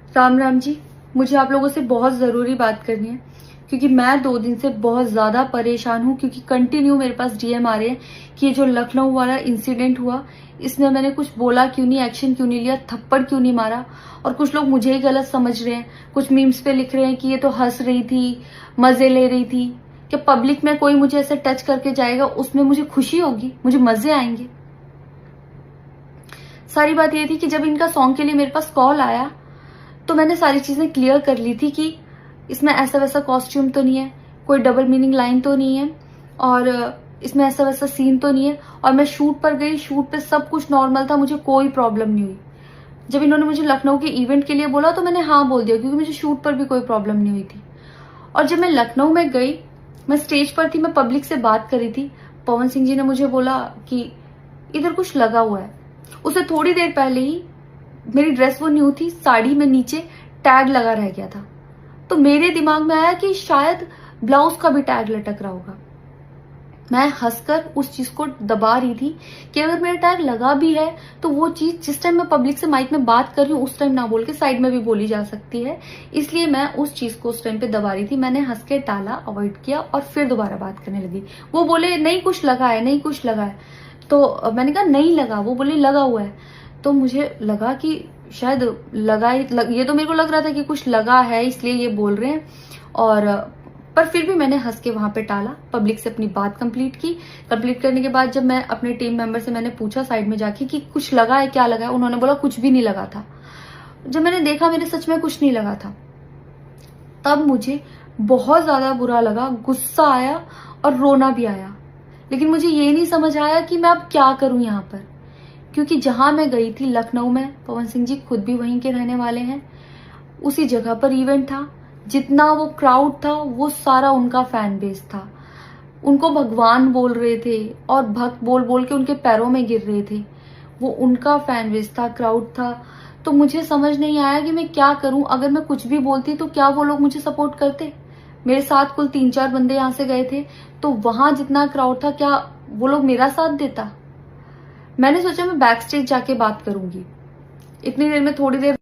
राम राम जी। मुझे आप लोगों से बहुत ज़रूरी बात करनी है क्योंकि मैं 2 दिन से बहुत ज़्यादा परेशान हूँ क्योंकि कंटिन्यू मेरे पास डीएम आ रहे हैं कि ये जो लखनऊ वाला इंसिडेंट हुआ इसमें मैंने कुछ बोला क्यों नहीं, एक्शन क्यों नहीं लिया, थप्पड़ क्यों नहीं मारा। और कुछ लोग मुझे ही गलत समझ रहे हैं, कुछ मीम्स पे लिख रहे हैं कि ये तो हंस रही थी, मज़े ले रही थी। कि पब्लिक में कोई मुझे ऐसे टच करके जाएगा उसमें मुझे खुशी होगी, मुझे मज़े आएंगे। सारी बात ये थी कि जब इनका सॉन्ग के लिए मेरे पास कॉल आया तो मैंने सारी चीज़ें क्लियर कर ली थी कि इसमें ऐसा वैसा कॉस्ट्यूम तो नहीं है, कोई डबल मीनिंग लाइन तो नहीं है और इसमें ऐसा वैसा सीन तो नहीं है। और मैं शूट पर गई, शूट पे सब कुछ नॉर्मल था, मुझे कोई प्रॉब्लम नहीं हुई। जब इन्होंने मुझे लखनऊ के इवेंट के लिए बोला तो मैंने हाँ बोल दिया क्योंकि मुझे शूट पर भी कोई प्रॉब्लम नहीं हुई थी। और जब मैं लखनऊ में गई, मैं स्टेज पर थी, मैं पब्लिक से बात कर रही थी। पवन सिंह जी ने मुझे बोला कि इधर कुछ लगा हुआ है। उससे थोड़ी देर पहले ही मेरी ड्रेस वो न्यू थी, साड़ी में नीचे टैग लगा रह गया था। तो मेरे दिमाग में आया कि शायद ब्लाउज का भी टैग लटक रहा होगा। मैं हंसकर उस चीज को दबा रही थी कि अगर मेरा टैग लगा भी है तो वो चीज जिस टाइम मैं पब्लिक से माइक में बात कर रही हूँ उस टाइम ना बोल के साइड में भी बोली जा सकती है, इसलिए मैं उस चीज को उस टाइम पे दबा रही थी। मैंने हंस के टाला, अवॉइड किया और फिर दोबारा बात करने लगी। वो बोले नहीं कुछ लगा है, नहीं कुछ लगा है। तो मैंने कहा नहीं लगा, वो बोले लगा हुआ है। तो मुझे लगा कि शायद ये तो मेरे को लग रहा था कि कुछ लगा है इसलिए ये बोल रहे हैं। और पर फिर भी मैंने हंस के वहां पे टाला, पब्लिक से अपनी बात कंप्लीट की। कंप्लीट करने के बाद जब मैं अपने टीम मेंबर से मैंने पूछा साइड में जाके कि कुछ लगा है, क्या लगा है, उन्होंने बोला कुछ भी नहीं लगा था। जब मैंने देखा मेरे सच में कुछ नहीं लगा था, तब मुझे बहुत ज्यादा बुरा लगा, गुस्सा आया और रोना भी आया। लेकिन मुझे ये नहीं समझ आया कि मैं अब क्या करूं यहाँ पर, क्योंकि जहां मैं गई थी लखनऊ में, पवन सिंह जी खुद भी वहीं के रहने वाले हैं, उसी जगह पर इवेंट था। जितना वो क्राउड था वो सारा उनका फैन बेस था। उनको भगवान बोल रहे थे और भक्त बोल बोल के उनके पैरों में गिर रहे थे। वो उनका फैन बेस था, क्राउड था। तो मुझे समझ नहीं आया कि मैं क्या करूं। अगर मैं कुछ भी बोलती तो क्या वो लोग मुझे सपोर्ट करते? मेरे साथ कुल 3-4 बंदे यहाँ से गए थे, तो वहां जितना क्राउड था क्या वो लोग मेरा साथ देता? मैंने सोचा मैं बैक स्टेज जाके बात करूंगी। इतनी देर में थोड़ी देर